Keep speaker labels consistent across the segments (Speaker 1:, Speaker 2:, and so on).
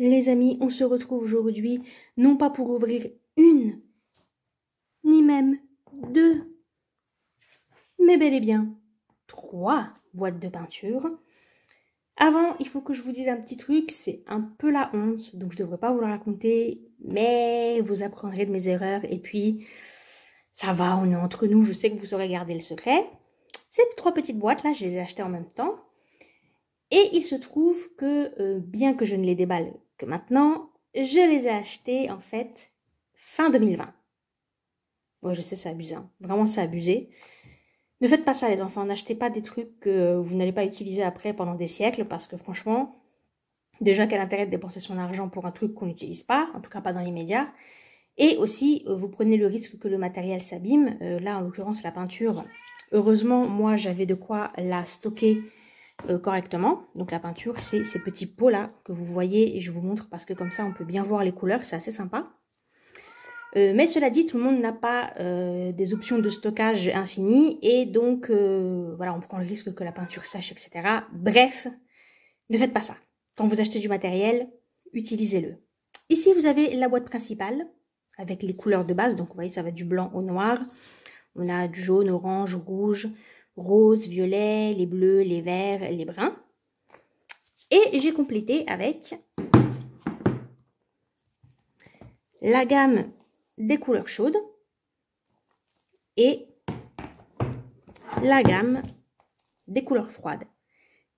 Speaker 1: Les amis, on se retrouve aujourd'hui, non pas pour ouvrir une, ni même deux, mais bel et bien 3 boîtes de peinture. Avant, il faut que je vous dise un petit truc, c'est un peu la honte, donc je devrais pas vous le raconter, mais vous apprendrez de mes erreurs, et puis ça va, on est entre nous, je sais que vous saurez garder le secret. Ces 3 petites boîtes là, je les ai achetées en même temps, et il se trouve que, bien que je ne les déballe que maintenant, je les ai achetées en fait fin 2020. Ouais, je sais, c'est abusé, hein. Vraiment c'est abusé. Ne faites pas ça les enfants, n'achetez pas des trucs que vous n'allez pas utiliser après pendant des siècles, parce que franchement, déjà quel intérêt de dépenser son argent pour un truc qu'on n'utilise pas, en tout cas pas dans l'immédiat. Et aussi, vous prenez le risque que le matériel s'abîme. Là, en l'occurrence, la peinture, heureusement, moi, j'avais de quoi la stocker correctement. Donc la peinture, c'est ces petits pots là que vous voyez, et je vous montre parce que comme ça, on peut bien voir les couleurs, c'est assez sympa. Mais cela dit, tout le monde n'a pas des options de stockage infinies, et donc voilà, on prend le risque que la peinture sèche, etc. Bref, ne faites pas ça. Quand vous achetez du matériel, utilisez-le. Ici, vous avez la boîte principale avec les couleurs de base. Donc, vous voyez, ça va du blanc au noir. On a du jaune, orange, rouge, rose, violet, les bleus, les verts, les bruns. Et j'ai complété avec la gamme des couleurs chaudes et la gamme des couleurs froides.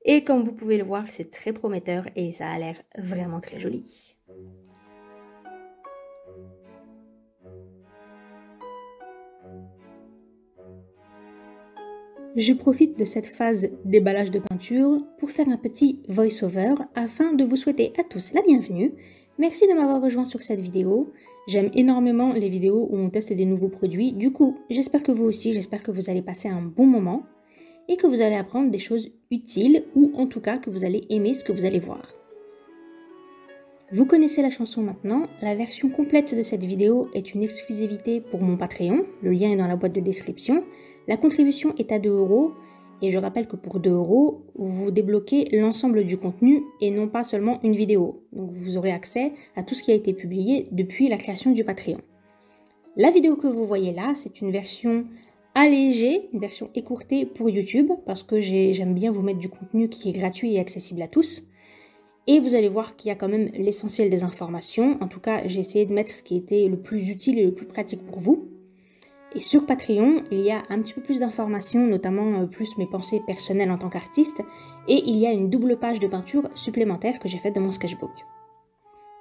Speaker 1: Et comme vous pouvez le voir, c'est très prometteur et ça a l'air vraiment très joli. Je profite de cette phase déballage de peinture pour faire un petit voice-over afin de vous souhaiter à tous la bienvenue. Merci de m'avoir rejoint sur cette vidéo. J'aime énormément les vidéos où on teste des nouveaux produits. Du coup, j'espère que vous aussi, j'espère que vous allez passer un bon moment et que vous allez apprendre des choses utiles, ou en tout cas que vous allez aimer ce que vous allez voir. Vous connaissez la chanson maintenant, la version complète de cette vidéo est une exclusivité pour mon Patreon, le lien est dans la boîte de description. La contribution est à 2 € et je rappelle que pour 2 €, vous débloquez l'ensemble du contenu et non pas seulement une vidéo. Donc vous aurez accès à tout ce qui a été publié depuis la création du Patreon. La vidéo que vous voyez là, c'est une version allégée, une version écourtée pour YouTube, parce que j'aime bien vous mettre du contenu qui est gratuit et accessible à tous. Et vous allez voir qu'il y a quand même l'essentiel des informations. En tout cas, j'ai essayé de mettre ce qui était le plus utile et le plus pratique pour vous. Et sur Patreon, il y a un petit peu plus d'informations, notamment plus mes pensées personnelles en tant qu'artiste. Et il y a une double page de peinture supplémentaire que j'ai faite dans mon sketchbook.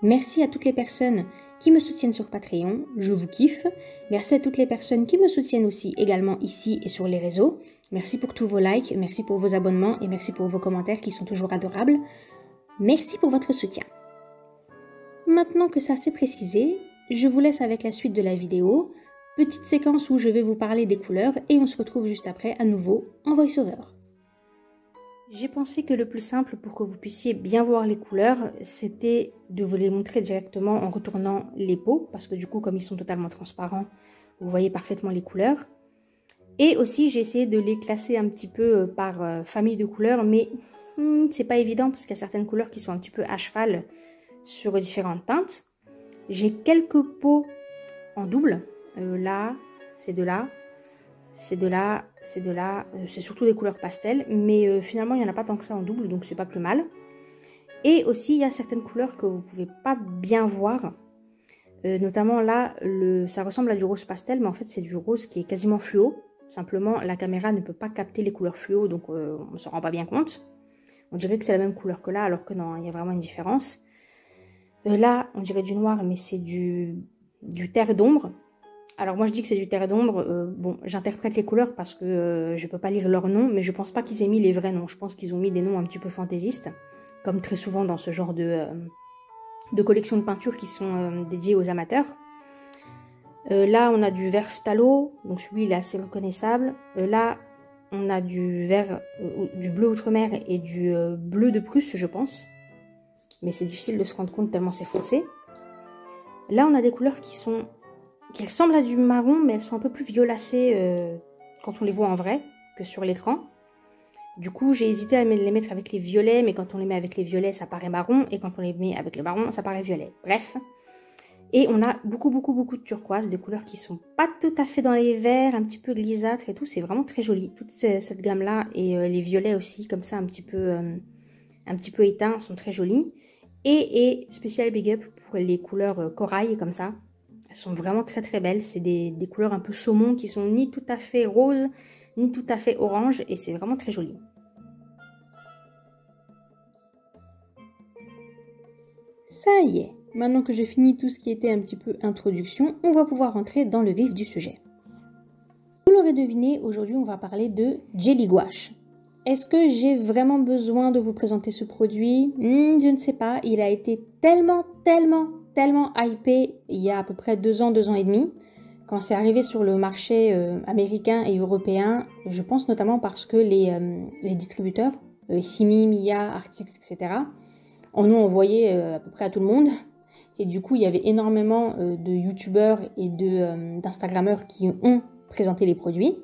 Speaker 1: Merci à toutes les personnes qui me soutiennent sur Patreon, je vous kiffe. Merci à toutes les personnes qui me soutiennent aussi également ici et sur les réseaux. Merci pour tous vos likes, merci pour vos abonnements et merci pour vos commentaires qui sont toujours adorables. Merci pour votre soutien. Maintenant que ça c'est précisé, je vous laisse avec la suite de la vidéo. Petite séquence où je vais vous parler des couleurs et on se retrouve juste après à nouveau en voice-over. J'ai pensé que le plus simple pour que vous puissiez bien voir les couleurs, c'était de vous les montrer directement en retournant les pots, parce que du coup, comme ils sont totalement transparents, vous voyez parfaitement les couleurs. Et aussi, j'ai essayé de les classer un petit peu par famille de couleurs, mais c'est pas évident parce qu'il y a certaines couleurs qui sont un petit peu à cheval sur différentes teintes. J'ai quelques pots en double. Là, c'est de là, c'est de là, c'est de là. C'est surtout des couleurs pastel, mais finalement, il n'y en a pas tant que ça en double, donc c'est pas plus mal. Et aussi, il y a certaines couleurs que vous pouvez pas bien voir. Notamment là, ça ressemble à du rose pastel, mais en fait, c'est du rose qui est quasiment fluo. Simplement, la caméra ne peut pas capter les couleurs fluo, donc on ne s'en rend pas bien compte. On dirait que c'est la même couleur que là, alors que non, il y a vraiment une différence. Là, on dirait du noir, mais c'est du terre d'ombre. Alors moi, je dis que c'est du terre d'ombre. Bon, j'interprète les couleurs parce que je ne peux pas lire leurs noms, mais je pense pas qu'ils aient mis les vrais noms. Je pense qu'ils ont mis des noms un petit peu fantaisistes, comme très souvent dans ce genre de collections de peintures qui sont dédiées aux amateurs. Là, on a du vert phthalo, donc celui il est assez reconnaissable. Là, on a du vert, du bleu outre-mer et du bleu de Prusse, je pense. Mais c'est difficile de se rendre compte tellement c'est foncé. Là, on a des couleurs qui ressemblent à du marron, mais elles sont un peu plus violacées quand on les voit en vrai que sur l'écran. Du coup, j'ai hésité à les mettre avec les violets, mais quand on les met avec les violets, ça paraît marron, et quand on les met avec le marron, ça paraît violet. Bref. Et on a beaucoup de turquoise, des couleurs qui sont pas tout à fait dans les verts, un petit peu grisâtres et tout. C'est vraiment très joli. Toute cette gamme-là et les violets aussi, comme ça, un petit peu éteints, sont très jolis. Et spécial big up pour les couleurs corail, comme ça. Elles sont vraiment très belles. C'est des couleurs un peu saumon qui sont ni tout à fait roses, ni tout à fait orange. Et c'est vraiment très joli. Ça y est. Maintenant que j'ai fini tout ce qui était un petit peu introduction, on va pouvoir rentrer dans le vif du sujet. Vous l'aurez deviné, aujourd'hui on va parler de Jelly Gouache. Est-ce que j'ai vraiment besoin de vous présenter ce produit? Je ne sais pas, il a été tellement hypé il y a à peu près 2 ans, 2 ans et demi. Quand c'est arrivé sur le marché américain et européen, je pense notamment parce que les distributeurs, Himi, Mia, Arctix, etc., en ont envoyé à peu près à tout le monde. Et du coup, il y avait énormément de youtubeurs et d'instagrammeurs qui ont présenté les produits.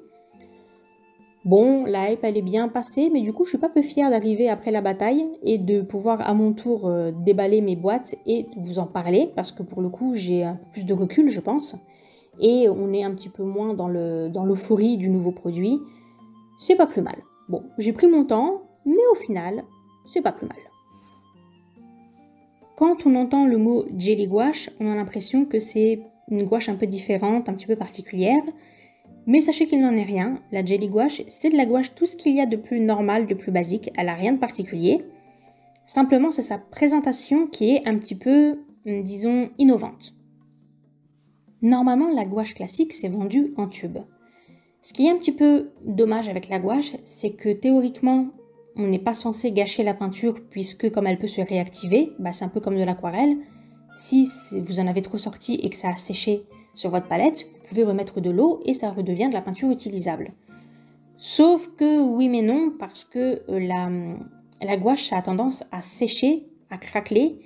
Speaker 1: Bon, la hype, elle est bien passée, mais du coup, je suis pas peu fière d'arriver après la bataille et de pouvoir à mon tour déballer mes boîtes et vous en parler, parce que pour le coup, j'ai un peu plus de recul, je pense. Et on est un petit peu moins dans l'euphorie du nouveau produit. C'est pas plus mal. Bon, j'ai pris mon temps, mais au final, c'est pas plus mal. Quand on entend le mot Jelly Gouache, on a l'impression que c'est une gouache un peu différente, un petit peu particulière. Mais sachez qu'il n'en est rien. La Jelly Gouache, c'est de la gouache, tout ce qu'il y a de plus normal, de plus basique. Elle n'a rien de particulier. Simplement, c'est sa présentation qui est un petit peu, disons, innovante. Normalement, la gouache classique, c'est vendu en tube. Ce qui est un petit peu dommage avec la gouache, c'est que théoriquement, on n'est pas censé gâcher la peinture puisque comme elle peut se réactiver, c'est un peu comme de l'aquarelle. Si vous en avez trop sorti et que ça a séché sur votre palette, vous pouvez remettre de l'eau et ça redevient de la peinture utilisable. Sauf que oui mais non, parce que la gouache ça a tendance à sécher, à craqueler.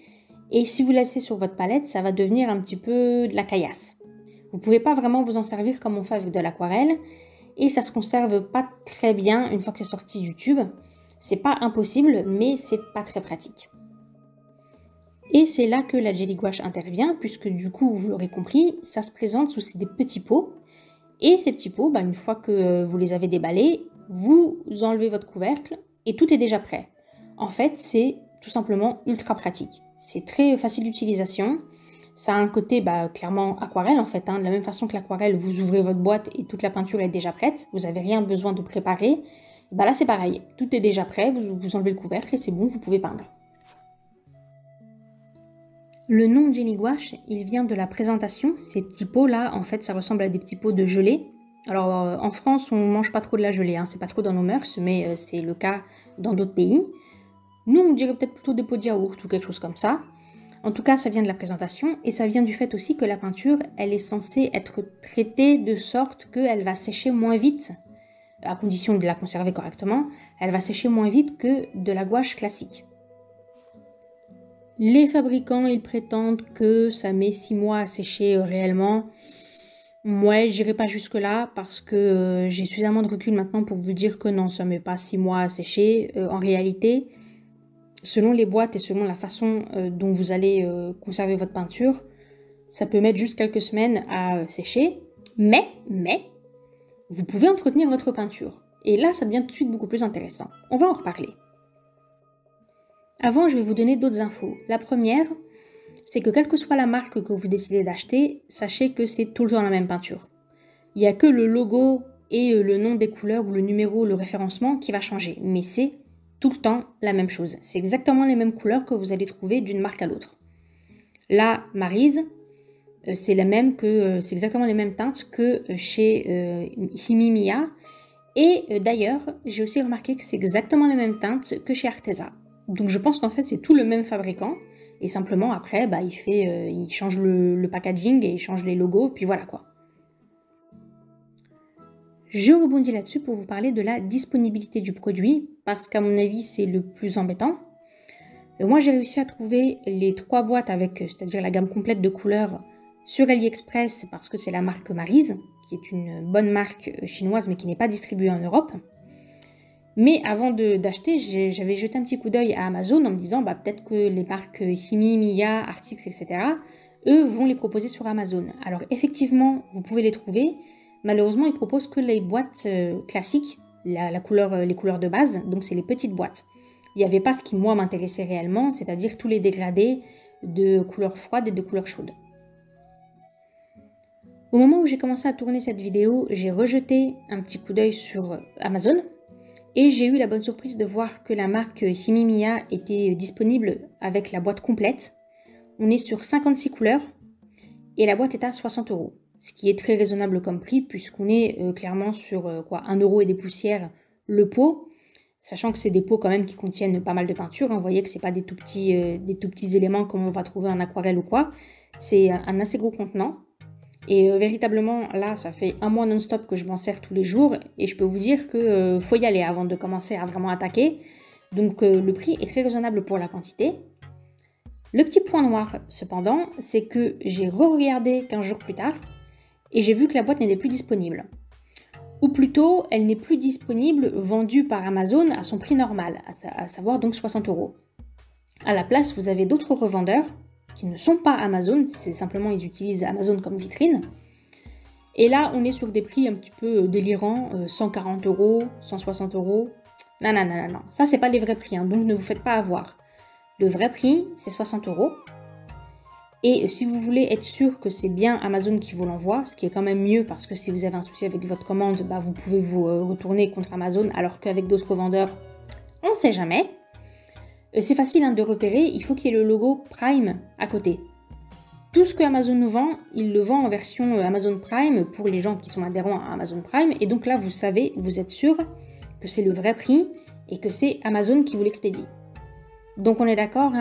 Speaker 1: Et si vous laissez sur votre palette, ça va devenir un petit peu de la caillasse. Vous ne pouvez pas vraiment vous en servir comme on fait avec de l'aquarelle. Et ça ne se conserve pas très bien une fois que c'est sorti du tube. C'est pas impossible, mais c'est pas très pratique. Et c'est là que la Jelly Gouache intervient, puisque du coup, vous l'aurez compris, ça se présente sous des petits pots. Et ces petits pots, une fois que vous les avez déballés, vous enlevez votre couvercle et tout est déjà prêt. En fait, c'est tout simplement ultra pratique. C'est très facile d'utilisation. Ça a un côté clairement aquarelle en fait. De la même façon que l'aquarelle, vous ouvrez votre boîte et toute la peinture est déjà prête. Vous n'avez rien besoin de préparer. Là, c'est pareil. Tout est déjà prêt. Vous enlevez le couvercle et c'est bon, vous pouvez peindre. Le nom Jelly Gouache, il vient de la présentation. Ces petits pots là, en fait, ça ressemble à des petits pots de gelée. Alors, en France, on mange pas trop de la gelée. C'est pas trop dans nos mœurs, mais c'est le cas dans d'autres pays. Nous, on dirait peut-être plutôt des pots de yaourt ou quelque chose comme ça. En tout cas, ça vient de la présentation et ça vient du fait aussi que la peinture, elle est censée être traitée de sorte qu'elle va sécher moins vite. À condition de la conserver correctement, elle va sécher moins vite que de la gouache classique. Les fabricants, ils prétendent que ça met 6 mois à sécher réellement. Moi, j'irai pas jusque là parce que j'ai suffisamment de recul maintenant pour vous dire que non, ça met pas 6 mois à sécher. En réalité, selon les boîtes et selon la façon dont vous allez conserver votre peinture, ça peut mettre juste quelques semaines à sécher. Mais, vous pouvez entretenir votre peinture. Et là, ça devient tout de suite beaucoup plus intéressant. On va en reparler. Avant, je vais vous donner d'autres infos. La première, c'est que quelle que soit la marque que vous décidez d'acheter, sachez que c'est tout le temps la même peinture. Il n'y a que le logo et le nom des couleurs ou le numéro, le référencement qui va changer. Mais c'est tout le temps la même chose. C'est exactement les mêmes couleurs que vous allez trouver d'une marque à l'autre. La Maryse, c'est exactement les mêmes teintes que chez Himi Mia. Et d'ailleurs, j'ai aussi remarqué que c'est exactement les mêmes teintes que chez Arteza. Donc je pense qu'en fait c'est tout le même fabricant. Et simplement après, il change le packaging et il change les logos, puis voilà quoi. Je rebondis là-dessus pour vous parler de la disponibilité du produit, parce qu'à mon avis c'est le plus embêtant. Moi j'ai réussi à trouver les 3 boîtes avec, c'est-à-dire la gamme complète de couleurs, sur AliExpress parce que c'est la marque Maryse, qui est une bonne marque chinoise mais qui n'est pas distribuée en Europe. Mais avant d'acheter, j'avais jeté un petit coup d'œil à Amazon en me disant peut-être que les marques Himi, Mia, Artix, etc., eux vont les proposer sur Amazon. Alors effectivement, vous pouvez les trouver. Malheureusement, ils proposent que les boîtes classiques, les couleurs de base, donc c'est les petites boîtes. Il n'y avait pas ce qui, moi, m'intéressait réellement, c'est-à-dire tous les dégradés de couleurs froides et de couleurs chaudes. Au moment où j'ai commencé à tourner cette vidéo, j'ai rejeté un petit coup d'œil sur Amazon et j'ai eu la bonne surprise de voir que la marque Himi Mia était disponible avec la boîte complète. On est sur 56 couleurs et la boîte est à 60 €, ce qui est très raisonnable comme prix puisqu'on est clairement sur 1 € et des poussières le pot, sachant que c'est des pots quand même qui contiennent pas mal de peinture. Vous voyez que c'est pas des tout petits éléments comme on va trouver en aquarelle ou quoi, c'est un assez gros contenant. Et véritablement, là, ça fait un mois non-stop que je m'en sers tous les jours et je peux vous dire que faut y aller avant de commencer à vraiment attaquer. Donc le prix est très raisonnable pour la quantité. Le petit point noir, cependant, c'est que j'ai re-regardé 15 jours plus tard et j'ai vu que la boîte n'était plus disponible. Ou plutôt, elle n'est plus disponible vendue par Amazon à son prix normal, à savoir donc 60 €. À la place, vous avez d'autres revendeurs qui ne sont pas Amazon, c'est simplement ils utilisent Amazon comme vitrine. Et là, on est sur des prix un petit peu délirants, 140 €, 160 €. Non, ça c'est pas les vrais prix, donc ne vous faites pas avoir. Le vrai prix, c'est 60 €. Et si vous voulez être sûr que c'est bien Amazon qui vous l'envoie, ce qui est quand même mieux parce que si vous avez un souci avec votre commande, vous pouvez vous retourner contre Amazon, alors qu'avec d'autres vendeurs, on ne sait jamais. C'est facile de repérer, il faut qu'il y ait le logo Prime à côté. Tout ce que Amazon nous vend, il le vend en version Amazon Prime pour les gens qui sont adhérents à Amazon Prime. Et donc là, vous savez, vous êtes sûr que c'est le vrai prix et que c'est Amazon qui vous l'expédie. Donc on est d'accord,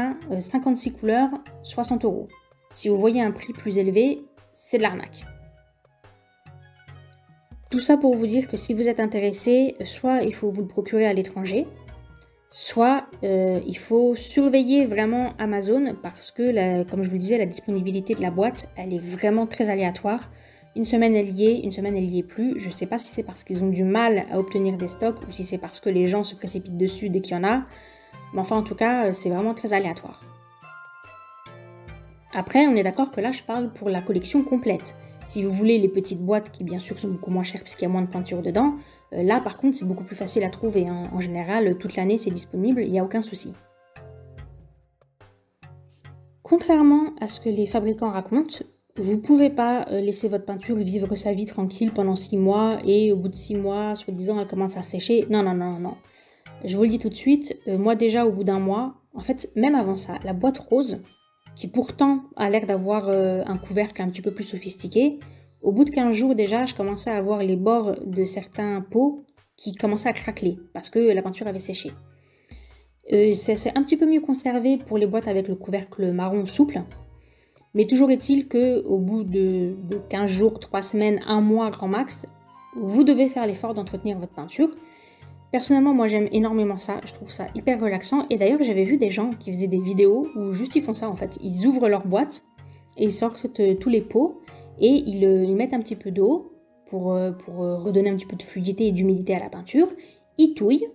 Speaker 1: 56 couleurs, 60 €. Si vous voyez un prix plus élevé, c'est de l'arnaque. Tout ça pour vous dire que si vous êtes intéressé, soit il faut vous le procurer à l'étranger, soit il faut surveiller vraiment Amazon parce que, comme je vous le disais, la disponibilité de la boîte, elle est vraiment très aléatoire. Une semaine elle y est, une semaine elle y est plus. Je ne sais pas si c'est parce qu'ils ont du mal à obtenir des stocks ou si c'est parce que les gens se précipitent dessus dès qu'il y en a. Mais enfin, en tout cas, c'est vraiment très aléatoire. Après, on est d'accord que là, je parle pour la collection complète. Si vous voulez les petites boîtes qui, bien sûr, sont beaucoup moins chères puisqu'il y a moins de peinture dedans, là, par contre, c'est beaucoup plus facile à trouver. En général, toute l'année, c'est disponible, il n'y a aucun souci. Contrairement à ce que les fabricants racontent, vous ne pouvez pas laisser votre peinture vivre sa vie tranquille pendant 6 mois et au bout de 6 mois, soi-disant, elle commence à sécher. Non. Je vous le dis tout de suite, moi déjà, au bout d'un mois, en fait, même avant ça, la boîte rose, qui pourtant a l'air d'avoir un couvercle un petit peu plus sophistiqué, au bout de 15 jours déjà, je commençais à voir les bords de certains pots qui commençaient à craqueler parce que la peinture avait séché. C'est un petit peu mieux conservé pour les boîtes avec le couvercle marron souple, mais toujours est-il qu'au bout de 15 jours, 3 semaines, 1 mois grand max, vous devez faire l'effort d'entretenir votre peinture. Personnellement, moi j'aime énormément ça, je trouve ça hyper relaxant. Et d'ailleurs, j'avais vu des gens qui faisaient des vidéos où juste ils font ça en fait. Ils ouvrent leur boîte et ils sortent tous les pots et ils mettent un petit peu d'eau pour redonner un petit peu de fluidité et d'humidité à la peinture. Ils touillent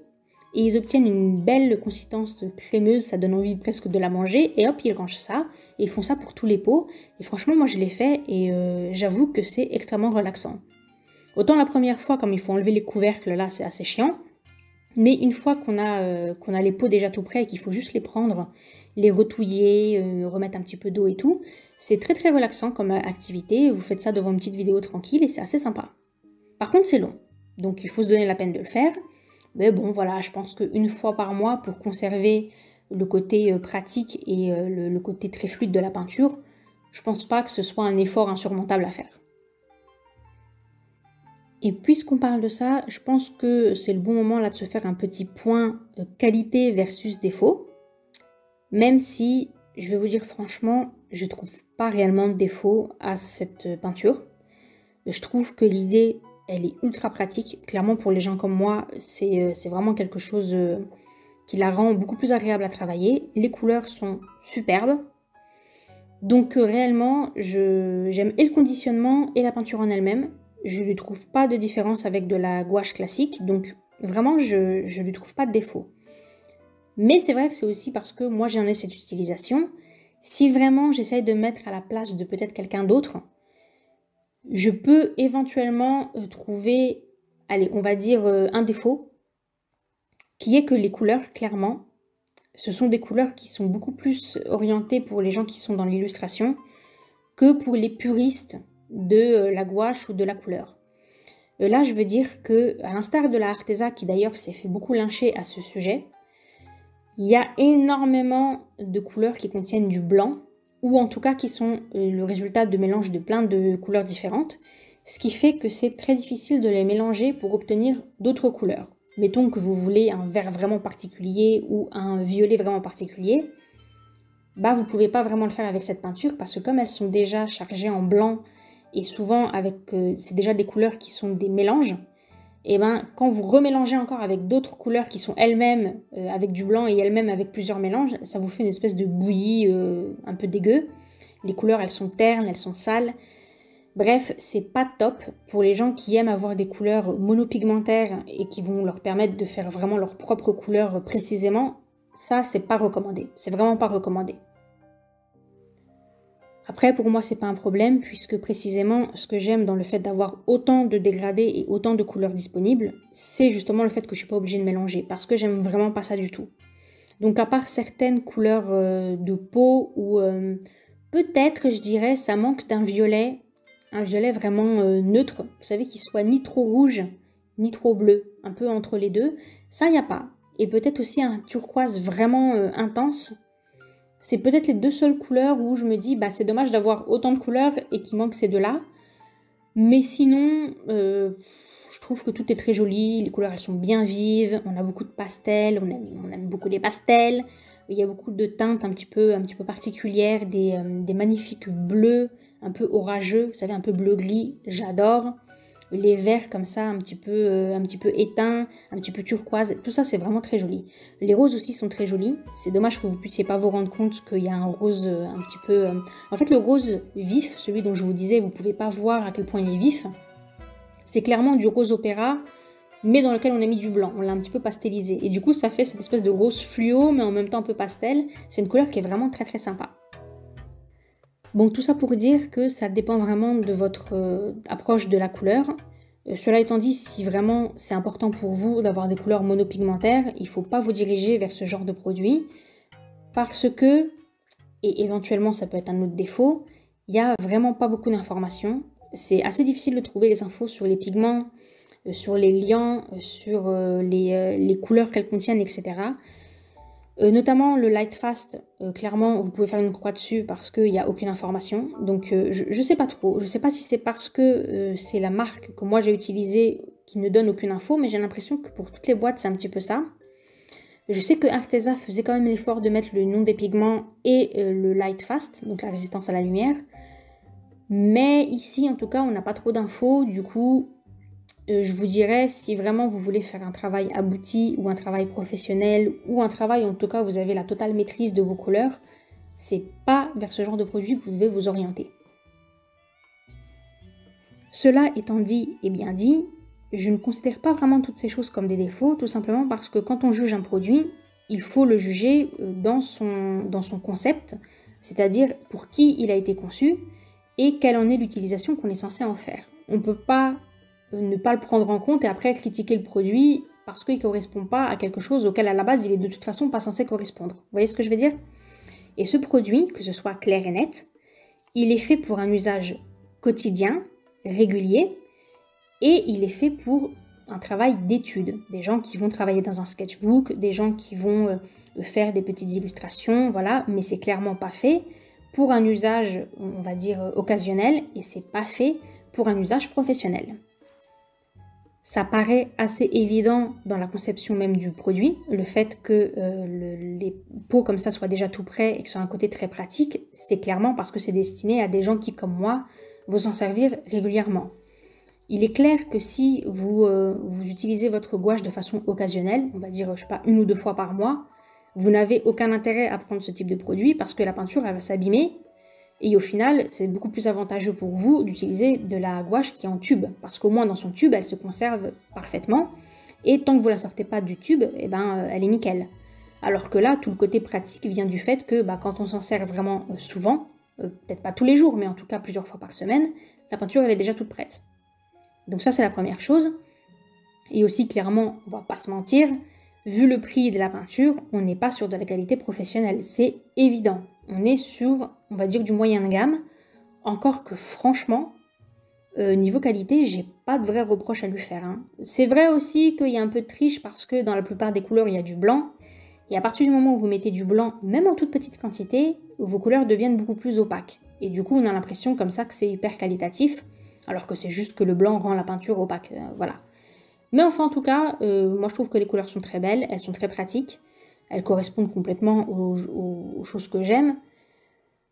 Speaker 1: et ils obtiennent une belle consistance crémeuse, ça donne envie presque de la manger. Et hop, ils rangent ça et ils font ça pour tous les pots. Et franchement, moi je l'ai fait et j'avoue que c'est extrêmement relaxant. Autant la première fois, comme il faut enlever les couvercles, là c'est assez chiant. Mais une fois qu'on a les pots déjà tout prêts et qu'il faut juste les prendre, les retouiller, remettre un petit peu d'eau et tout, c'est très très relaxant comme activité. Vous faites ça devant une petite vidéo tranquille et c'est assez sympa. Par contre, c'est long, donc il faut se donner la peine de le faire. Mais bon, voilà, je pense qu'une fois par mois, pour conserver le côté pratique et le côté très fluide de la peinture, je pense pas que ce soit un effort insurmontable à faire. Et puisqu'on parle de ça, je pense que c'est le bon moment là de se faire un petit point qualité versus défaut. Même si, je vais vous dire franchement, je trouve pas réellement de défaut à cette peinture. Je trouve que l'idée, elle est ultra pratique. Clairement, pour les gens comme moi, c'est vraiment quelque chose qui la rend beaucoup plus agréable à travailler. Les couleurs sont superbes. Donc réellement, j'aime et le conditionnement et la peinture en elle-même. Je ne trouve pas de différence avec de la gouache classique, donc Vraiment, je lui trouve pas de défaut. Mais c'est vrai que c'est aussi parce que moi j'en ai cette utilisation. Si vraiment j'essaye de me mettre à la place de peut-être quelqu'un d'autre, je peux éventuellement trouver, allez, on va dire un défaut, qui est que les couleurs, clairement, ce sont des couleurs qui sont beaucoup plus orientées pour les gens qui sont dans l'illustration que pour les puristes de la gouache ou de la couleur. Là, je veux dire que, à l'instar de la Arteza, qui d'ailleurs s'est fait beaucoup lyncher à ce sujet, il y a énormément de couleurs qui contiennent du blanc, ou en tout cas qui sont le résultat de mélange de plein de couleurs différentes, ce qui fait que c'est très difficile de les mélanger pour obtenir d'autres couleurs. Mettons que vous voulez un vert vraiment particulier ou un violet vraiment particulier, bah vous pouvez pas vraiment le faire avec cette peinture parce que comme elles sont déjà chargées en blanc et souvent avec c'est déjà des couleurs qui sont des mélanges, et ben quand vous remélangez encore avec d'autres couleurs qui sont elles-mêmes avec du blanc et elles-mêmes avec plusieurs mélanges, ça vous fait une espèce de bouillie un peu dégueu. Les couleurs elles sont ternes, elles sont sales. Bref, c'est pas top pour les gens qui aiment avoir des couleurs monopigmentaires et qui vont leur permettre de faire vraiment leur propre couleur précisément. Ça, c'est pas recommandé. C'est vraiment pas recommandé. Après, pour moi, c'est pas un problème puisque précisément, ce que j'aime dans le fait d'avoir autant de dégradés et autant de couleurs disponibles, c'est justement le fait que je suis pas obligée de mélanger parce que j'aime vraiment pas ça du tout. Donc, à part certaines couleurs de peau ou peut-être, je dirais, ça manque d'un violet. Un violet vraiment neutre, vous savez, qui soit ni trop rouge, ni trop bleu, un peu entre les deux. Ça, il n'y a pas. Et peut-être aussi un turquoise vraiment intense. C'est peut-être les deux seules couleurs où je me dis, bah c'est dommage d'avoir autant de couleurs et qu'il manque ces deux-là. Mais sinon, je trouve que tout est très joli. Les couleurs, elles sont bien vives. On a beaucoup de pastels, on aime beaucoup les pastels. Il y a beaucoup de teintes un petit peu particulières, des magnifiques bleus, un peu orageux, vous savez, un peu bleu gris, j'adore. Les verts comme ça, un petit peu éteints, un petit peu turquoise, tout ça c'est vraiment très joli. Les roses aussi sont très jolis, c'est dommage que vous puissiez pas vous rendre compte qu'il y a un rose un petit peu... En fait le rose vif, celui dont je vous disais, vous pouvez pas voir à quel point il est vif, c'est clairement du rose opéra, mais dans lequel on a mis du blanc, on l'a un petit peu pastelisé. Et du coup ça fait cette espèce de rose fluo, mais en même temps un peu pastel, c'est une couleur qui est vraiment très très sympa. Bon, tout ça pour dire que ça dépend vraiment de votre approche de la couleur. Cela étant dit, si vraiment c'est important pour vous d'avoir des couleurs monopigmentaires, il ne faut pas vous diriger vers ce genre de produit parce que, et éventuellement ça peut être un autre défaut, il n'y a vraiment pas beaucoup d'informations. C'est assez difficile de trouver les infos sur les pigments, sur les liants, sur les couleurs qu'elles contiennent, etc. Notamment le Light Fast, clairement vous pouvez faire une croix dessus parce qu'il n'y a aucune information. Donc je sais pas trop, je sais pas si c'est parce que c'est la marque que moi j'ai utilisée qui ne donne aucune info, mais j'ai l'impression que pour toutes les boîtes c'est un petit peu ça. Je sais que Arteza faisait quand même l'effort de mettre le nom des pigments et le Light Fast, donc la résistance à la lumière. Mais ici en tout cas on n'a pas trop d'infos, du coup... je vous dirais, si vraiment vous voulez faire un travail abouti ou un travail professionnel ou un travail en tout cas où vous avez la totale maîtrise de vos couleurs, c'est pas vers ce genre de produit que vous devez vous orienter. Cela étant dit et bien dit, je ne considère pas vraiment toutes ces choses comme des défauts, tout simplement parce que quand on juge un produit, il faut le juger dans son concept, c'est-à-dire pour qui il a été conçu et quelle en est l'utilisation qu'on est censé en faire. On ne peut pas ne pas le prendre en compte et après critiquer le produit parce qu'il ne correspond pas à quelque chose auquel à la base il est de toute façon pas censé correspondre. Vous voyez ce que je veux dire? Et ce produit, que ce soit clair et net, il est fait pour un usage quotidien, régulier, et il est fait pour un travail d'étude. Des gens qui vont travailler dans un sketchbook, des gens qui vont faire des petites illustrations, voilà, mais c'est clairement pas fait pour un usage, on va dire, occasionnel, et c'est pas fait pour un usage professionnel. Ça paraît assez évident dans la conception même du produit, le fait que les pots comme ça soient déjà tout prêts et que ce soit un côté très pratique, c'est clairement parce que c'est destiné à des gens qui, comme moi, vont s'en servir régulièrement. Il est clair que si vous utilisez votre gouache de façon occasionnelle, on va dire, je sais pas, 1 ou 2 fois par mois, vous n'avez aucun intérêt à prendre ce type de produit parce que la peinture, elle va s'abîmer. Et au final, c'est beaucoup plus avantageux pour vous d'utiliser de la gouache qui est en tube, parce qu'au moins dans son tube, elle se conserve parfaitement. et tant que vous la sortez pas du tube, eh ben, elle est nickel. Alors que là, tout le côté pratique vient du fait que quand on s'en sert vraiment souvent, peut-être pas tous les jours, mais en tout cas plusieurs fois par semaine, la peinture elle est déjà toute prête. Donc ça c'est la première chose. Et aussi clairement, on va pas se mentir, vu le prix de la peinture, on n'est pas sur de la qualité professionnelle, c'est évident. On est sur, on va dire, du moyen de gamme, encore que franchement, niveau qualité, j'ai pas de vrai reproche à lui faire. Hein. C'est vrai aussi qu'il y a un peu de triche parce que dans la plupart des couleurs, il y a du blanc. Et à partir du moment où vous mettez du blanc, même en toute petite quantité, vos couleurs deviennent beaucoup plus opaques. Et du coup, on a l'impression comme ça que c'est hyper qualitatif, alors que c'est juste que le blanc rend la peinture opaque. Voilà. Mais enfin, en tout cas, moi je trouve que les couleurs sont très belles, elles sont très pratiques, elles correspondent complètement aux choses que j'aime.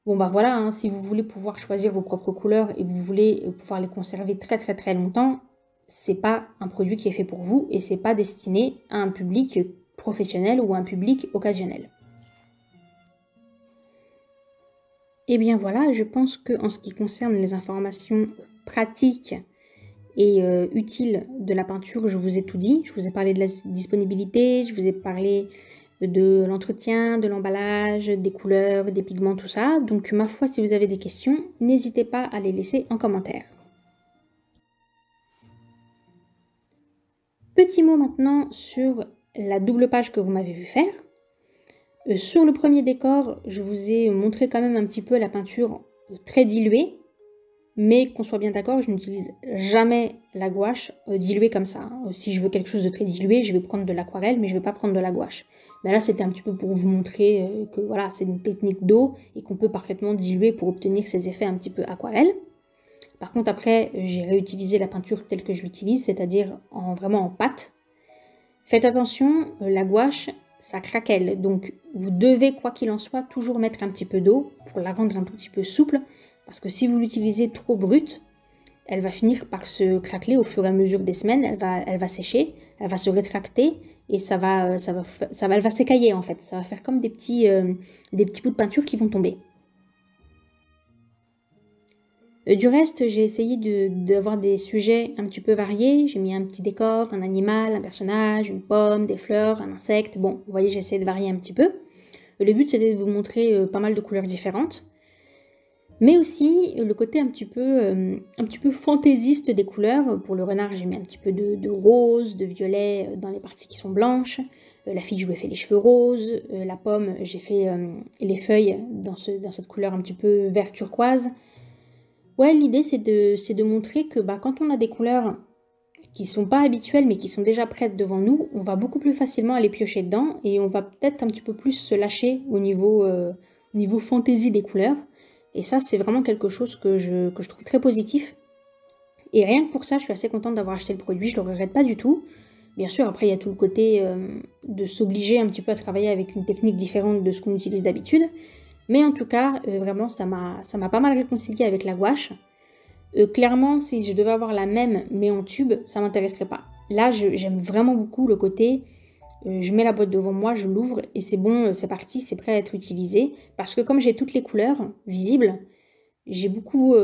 Speaker 1: Bon voilà, hein, si vous voulez pouvoir choisir vos propres couleurs et vous voulez pouvoir les conserver très très très longtemps, c'est pas un produit qui est fait pour vous et c'est pas destiné à un public professionnel ou un public occasionnel. Et bien voilà, je pense qu'en ce qui concerne les informations pratiques et utiles de la peinture, je vous ai tout dit. Je vous ai parlé de la disponibilité, je vous ai parlé de l'entretien, de l'emballage, des couleurs, des pigments, tout ça. Donc ma foi, si vous avez des questions, n'hésitez pas à les laisser en commentaire. Petit mot maintenant sur la double page que vous m'avez vu faire. Sur le premier décor, je vous ai montré quand même un petit peu la peinture très diluée. Mais qu'on soit bien d'accord, je n'utilise jamais la gouache diluée comme ça. Si je veux quelque chose de très dilué, je vais prendre de l'aquarelle, mais je ne vais pas prendre de la gouache. Mais là, c'était un petit peu pour vous montrer que voilà, c'est une technique d'eau et qu'on peut parfaitement diluer pour obtenir ces effets un petit peu aquarelle. Par contre, après, j'ai réutilisé la peinture telle que je l'utilise, c'est-à-dire vraiment en pâte. Faites attention, la gouache, ça craquelle. Donc, vous devez, quoi qu'il en soit, toujours mettre un petit peu d'eau pour la rendre un tout petit peu souple. Parce que si vous l'utilisez trop brute, elle va finir par se craqueler au fur et à mesure des semaines, elle va sécher, elle va se rétracter et elle va s'écailler en fait. Ça va faire comme des petits bouts de peinture qui vont tomber. Du reste, j'ai essayé d'avoir des sujets un petit peu variés. J'ai mis un petit décor, un animal, un personnage, une pomme, des fleurs, un insecte. Bon, vous voyez, j'ai essayé de varier un petit peu. Le but, c'était de vous montrer pas mal de couleurs différentes. Mais aussi le côté un petit peu fantaisiste des couleurs. Pour le renard, j'ai mis un petit peu de rose, de violet dans les parties qui sont blanches. La fille, je lui ai fait les cheveux roses. La pomme, j'ai fait les feuilles dans cette couleur un petit peu vert turquoise. Ouais, l'idée, c'est de montrer que quand on a des couleurs qui sont pas habituelles, mais qui sont déjà prêtes devant nous, on va beaucoup plus facilement aller piocher dedans et on va peut-être un petit peu plus se lâcher au niveau fantaisie des couleurs. Et ça, c'est vraiment quelque chose que je trouve très positif. Et rien que pour ça, je suis assez contente d'avoir acheté le produit. Je ne le regrette pas du tout. Bien sûr, après, il y a tout le côté de s'obliger un petit peu à travailler avec une technique différente de ce qu'on utilise d'habitude. Mais en tout cas, vraiment, ça m'a pas mal réconcilié avec la gouache. Clairement, si je devais avoir la même, mais en tube, ça ne m'intéresserait pas. Là, j'aime vraiment beaucoup le côté... je mets la boîte devant moi, je l'ouvre et c'est bon, c'est parti, c'est prêt à être utilisé. Parce que comme j'ai toutes les couleurs visibles, j'ai beaucoup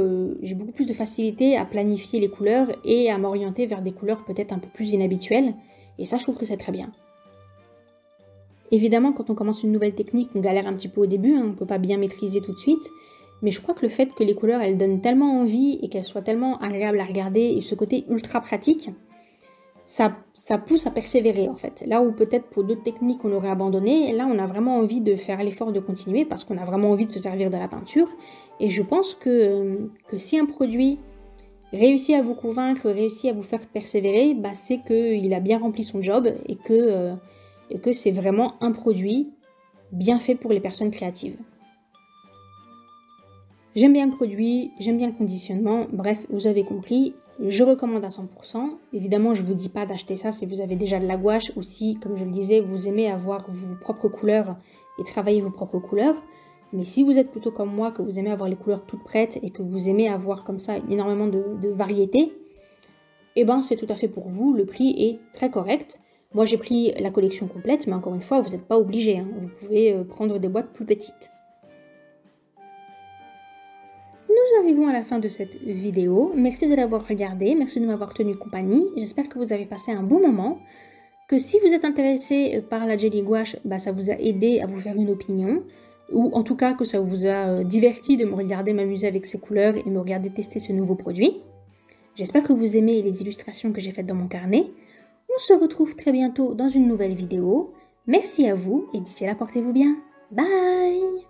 Speaker 1: plus de facilité à planifier les couleurs et à m'orienter vers des couleurs peut-être un peu plus inhabituelles. Et ça, je trouve que c'est très bien. Évidemment, quand on commence une nouvelle technique, on galère un petit peu au début, hein, on ne peut pas bien maîtriser tout de suite. Mais je crois que le fait que les couleurs, elles donnent tellement envie et qu'elles soient tellement agréables à regarder et ce côté ultra pratique, ça pousse à persévérer en fait. Là où peut-être pour d'autres techniques on aurait abandonné, là on a vraiment envie de faire l'effort de continuer parce qu'on a vraiment envie de se servir de la peinture. Et je pense que si un produit réussit à vous convaincre, réussit à vous faire persévérer, c'est qu'il a bien rempli son job et que c'est vraiment un produit bien fait pour les personnes créatives. J'aime bien le produit, j'aime bien le conditionnement, bref, vous avez compris. Je recommande à 100%. Évidemment, je ne vous dis pas d'acheter ça si vous avez déjà de la gouache ou si, comme je le disais, vous aimez avoir vos propres couleurs et travailler vos propres couleurs. Mais si vous êtes plutôt comme moi, que vous aimez avoir les couleurs toutes prêtes et que vous aimez avoir comme ça énormément de variété, eh ben c'est tout à fait pour vous. Le prix est très correct. Moi, j'ai pris la collection complète, mais encore une fois, vous n'êtes pas obligé. Hein. Vous pouvez prendre des boîtes plus petites. Nous arrivons à la fin de cette vidéo. Merci de l'avoir regardée, merci de m'avoir tenu compagnie. J'espère que vous avez passé un bon moment. que si vous êtes intéressé par la Jelly Gouache, ça vous a aidé à vous faire une opinion, ou en tout cas que ça vous a diverti de me regarder m'amuser avec ces couleurs et me regarder tester ce nouveau produit. J'espère que vous aimez les illustrations que j'ai faites dans mon carnet. On se retrouve très bientôt dans une nouvelle vidéo. Merci à vous et d'ici là, portez-vous bien. Bye!